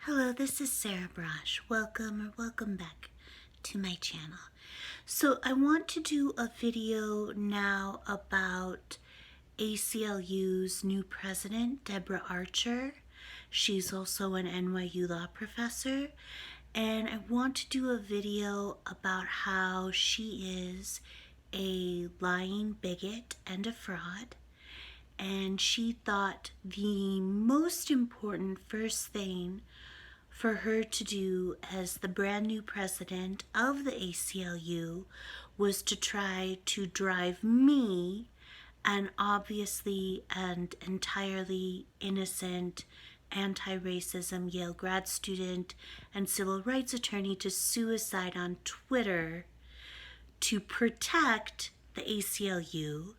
Hello, this is Sarah Brosh. Welcome back to my channel. So I want to do a video now about ACLU's new president, Deborah Archer. She's also an NYU law professor, and I want to do a video about how she is a lying bigot and a fraud. And she thought the most important first thing for her to do as the brand new president of the ACLU was to try to drive me, an obviously and entirely innocent anti-racism Yale grad student and civil rights attorney, to suicide on Twitter to protect the ACLU,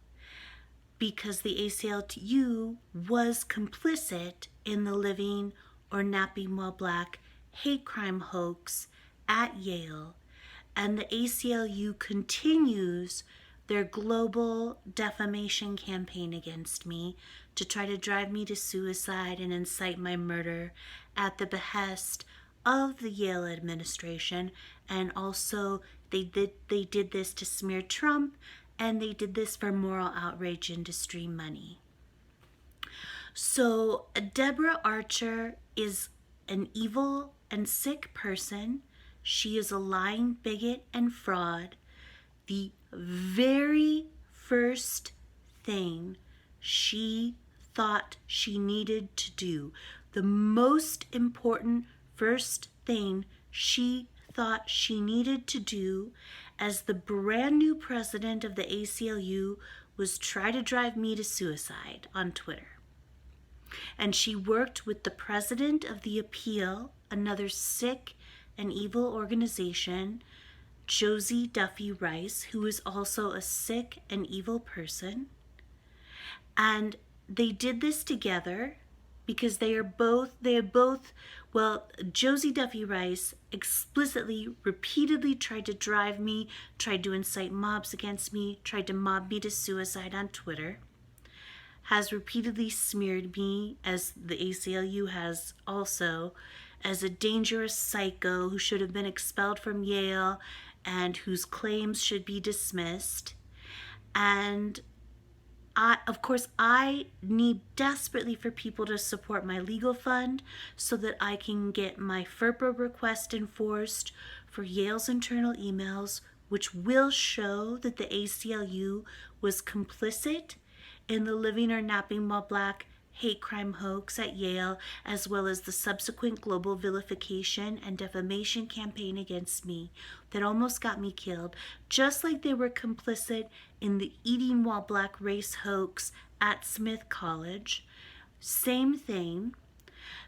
because the ACLU was complicit in the living or napping while black hate crime hoax at Yale, and the ACLU continues their global defamation campaign against me to try to drive me to suicide and incite my murder at the behest of the Yale administration. And also they did this to smear Trump, and they did this for moral outrage industry money. So Deborah Archer is an evil and sick person. She is a lying bigot and fraud. The very first thing she thought she needed to do, the most important first thing she thought she needed to do as the brand new president of the ACLU, was try to drive me to suicide on Twitter. And she worked with the president of the Appeal, another sick and evil organization, Josie Duffy Rice, who is also a sick and evil person. And they did this together because Josie Duffy Rice explicitly, repeatedly tried to drive me, tried to incite mobs against me, tried to mob me to suicide on Twitter, has repeatedly smeared me, as the ACLU has also, as a dangerous psycho who should have been expelled from Yale and whose claims should be dismissed. And I need desperately for people to support my legal fund so that I can get my FERPA request enforced for Yale's internal emails, which will show that the ACLU was complicit in the living or napping while black hate crime hoax at Yale, as well as the subsequent global vilification and defamation campaign against me that almost got me killed, just like they were complicit in the eating while black race hoax at Smith College. Same thing.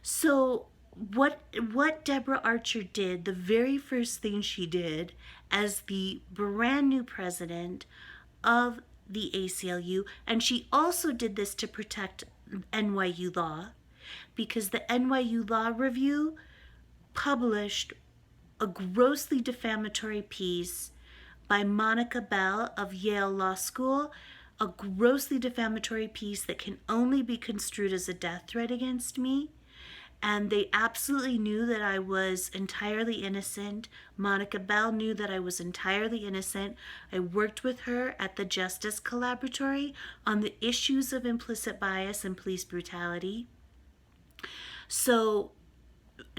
So what Deborah Archer did, the very first thing she did as the brand new president of the ACLU, and she also did this to protect NYU Law, because the NYU Law Review published a grossly defamatory piece by Monica Bell of Yale Law School, a grossly defamatory piece that can only be construed as a death threat against me. And they absolutely knew that I was entirely innocent. Monica Bell knew that I was entirely innocent. I worked with her at the Justice Collaboratory on the issues of implicit bias and police brutality. So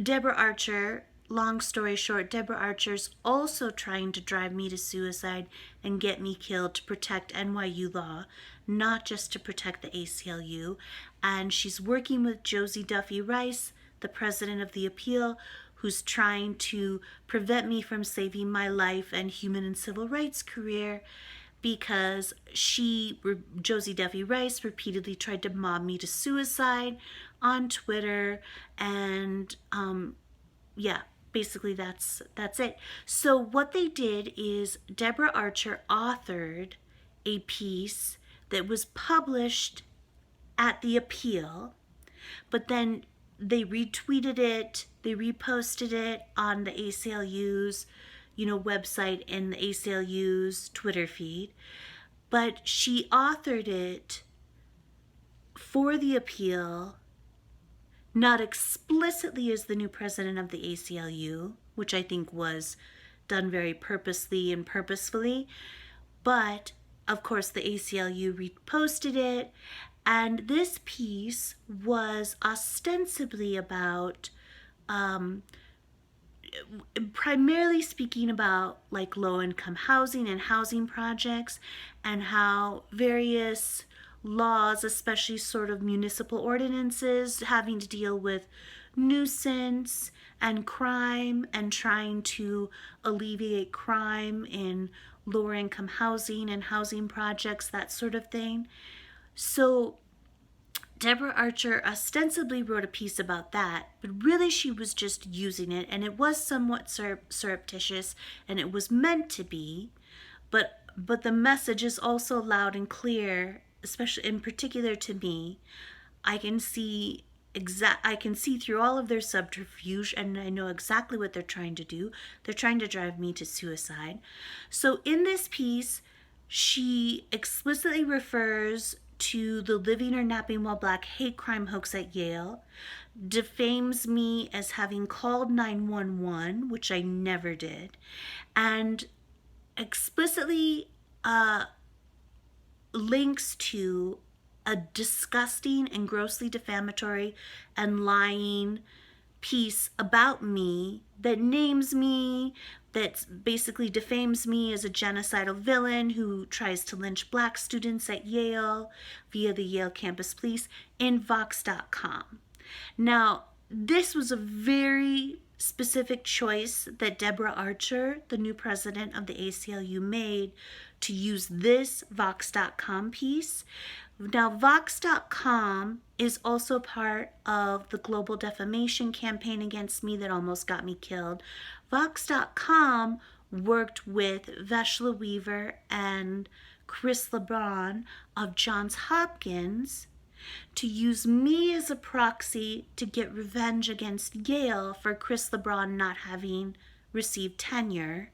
Deborah Archer, long story short, Deborah Archer's also trying to drive me to suicide and get me killed to protect NYU Law, not just to protect the ACLU. And she's working with Josie Duffy Rice, the president of the Appeal, who's trying to prevent me from saving my life and human and civil rights career, because Josie Duffy Rice, repeatedly tried to mob me to suicide on Twitter. And basically that's it. So what they did is Deborah Archer authored a piece that was published at the Appeal, but then they retweeted it, they reposted it on the ACLU's website and the ACLU's Twitter feed. But she authored it for the Appeal not explicitly as the new president of the ACLU, which I think was done very purposely and purposefully, but of course the ACLU reposted it, and this piece was ostensibly about primarily speaking about like low-income housing and housing projects, and how various laws, especially sort of municipal ordinances having to deal with nuisance and crime and trying to alleviate crime in lower income housing and housing projects, that sort of thing. So Deborah Archer ostensibly wrote a piece about that, but really she was just using it, and it was somewhat surreptitious, and it was meant to be, but the message is also loud and clear, especially in particular to me. I can see through all of their subterfuge, and I know exactly what they're trying to do. They're trying to drive me to suicide. So in this piece, she explicitly refers to the living or napping while black hate crime hoax at Yale, defames me as having called 911, which I never did, and explicitly links to a disgusting and grossly defamatory and lying piece about me that names me, that basically defames me as a genocidal villain who tries to lynch black students at Yale via the Yale campus police in Vox.com. Now, this was a very specific choice that Deborah Archer, the new president of the ACLU, made to use this Vox.com piece. Now, Vox.com is also part of the global defamation campaign against me that almost got me killed. Vox.com worked with Veshla Weaver and Chris LeBron of Johns Hopkins to use me as a proxy to get revenge against Yale for Chris LeBron not having received tenure.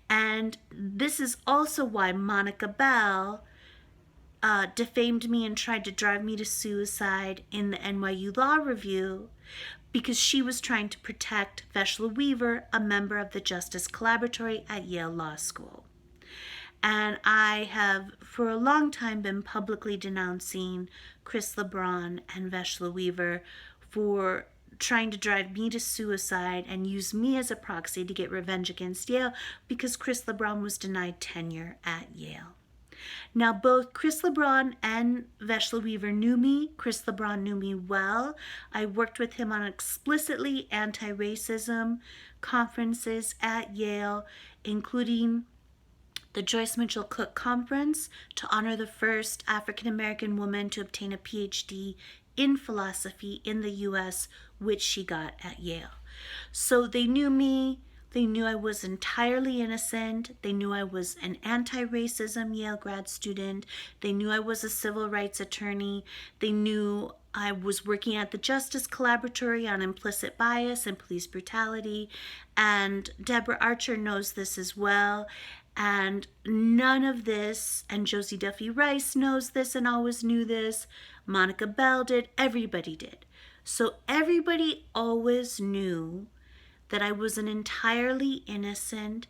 And this is also why Monica Bell defamed me and tried to drive me to suicide in the NYU Law Review, because she was trying to protect Veshla Weaver, a member of the Justice Collaboratory at Yale Law School. And I have for a long time been publicly denouncing Chris LeBron and Veshla Weaver for trying to drive me to suicide and use me as a proxy to get revenge against Yale because Chris LeBron was denied tenure at Yale. Now, both Chris LeBron and Veshla Weaver knew me. Chris LeBron knew me well. I worked with him on explicitly anti-racism conferences at Yale, including the Joyce Mitchell Cook Conference to honor the first African-American woman to obtain a PhD in philosophy in the U.S., which she got at Yale. So they knew me. They knew I was entirely innocent. They knew I was an anti-racism Yale grad student. They knew I was a civil rights attorney. They knew I was working at the Justice Collaboratory on implicit bias and police brutality. And Deborah Archer knows this as well. And none of this, and Josie Duffy Rice knows this and always knew this. Monica Bell did. Everybody did. So everybody always knew that I was an entirely innocent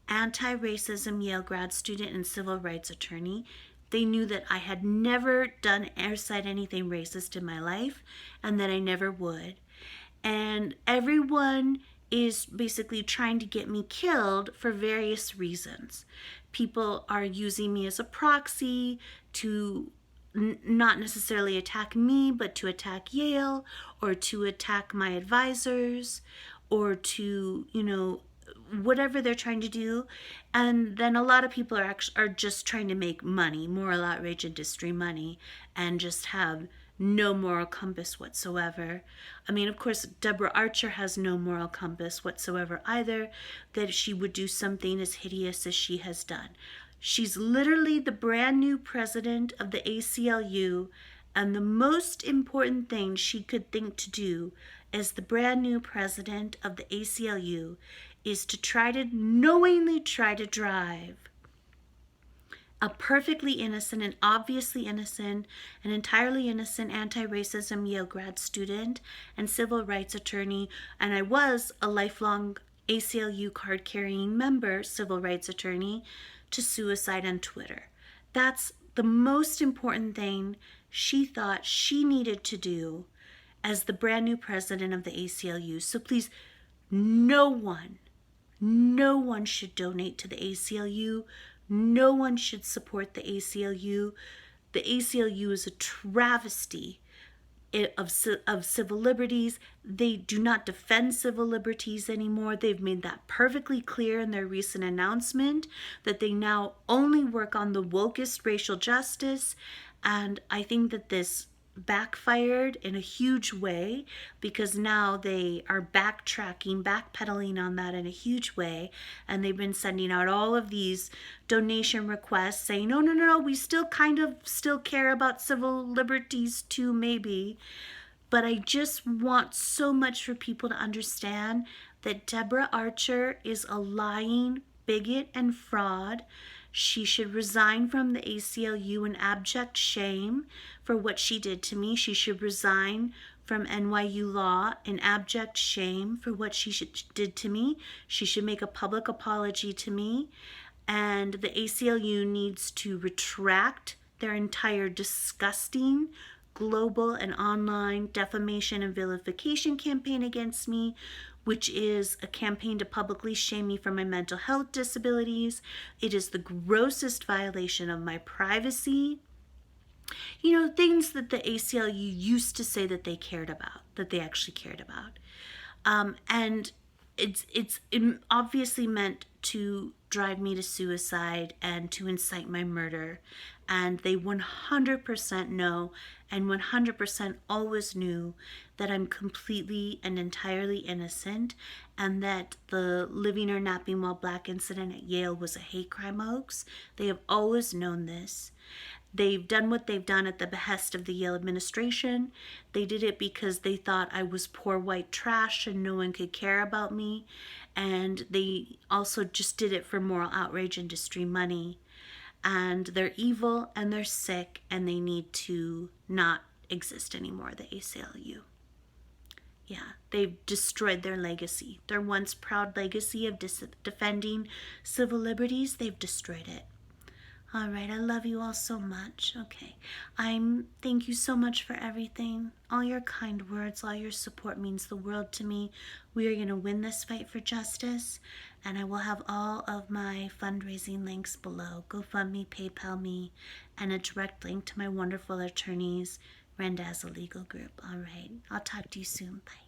anti-racism Yale grad student and civil rights attorney. They knew that I had never done or said anything racist in my life and that I never would. And everyone is basically trying to get me killed for various reasons. People are using me as a proxy to not necessarily attack me, but to attack Yale or to attack my advisors or to, whatever they're trying to do. And then a lot of people are just trying to make money, moral outrage industry money, and just have no moral compass whatsoever. I mean, of course, Deborah Archer has no moral compass whatsoever either, that she would do something as hideous as she has done. She's literally the brand new president of the ACLU, and the most important thing she could think to do as the brand new president of the ACLU is to knowingly try to drive a perfectly innocent and obviously innocent and entirely innocent anti-racism Yale grad student and civil rights attorney, and I was a lifelong ACLU card-carrying member civil rights attorney, to suicide on Twitter. That's the most important thing she thought she needed to do as the brand new president of the ACLU. So please, no one should donate to the ACLU. No one should support the ACLU. The ACLU is a travesty of civil liberties. They do not defend civil liberties anymore. They've made that perfectly clear in their recent announcement that they now only work on the wokest racial justice. And I think that this backfired in a huge way, because now they are backpedaling on that in a huge way, and they've been sending out all of these donation requests saying, no, we still care about civil liberties too, maybe. But I just want so much for people to understand that Deborah Archer is a lying bigot and fraud. She should resign from the ACLU in abject shame for what she did to me. She should resign from NYU Law in abject shame for what she did to me. She should make a public apology to me. And the ACLU needs to retract their entire disgusting global and online defamation and vilification campaign against me, which is a campaign to publicly shame me for my mental health disabilities. It is the grossest violation of my privacy. Things that the ACLU used to say that they cared about, that they actually cared about. And it's obviously meant to drive me to suicide and to incite my murder. And they 100% know and 100% always knew that I'm completely and entirely innocent, and that the living or napping while black incident at Yale was a hate crime hoax. They have always known this. They've done what they've done at the behest of the Yale administration. They did it because they thought I was poor white trash and no one could care about me. And they also just did it for moral outrage industry money. And they're evil and they're sick and they need to not exist anymore, the ACLU. Yeah, they've destroyed their legacy. Their once proud legacy of defending civil liberties, they've destroyed it. All right, I love you all so much. Okay, thank you so much for everything. All your kind words, all your support means the world to me. We are going to win this fight for justice, and I will have all of my fundraising links below. GoFundMe, PayPal me, and a direct link to my wonderful attorneys, Randazza Legal Group. All right, I'll talk to you soon. Bye.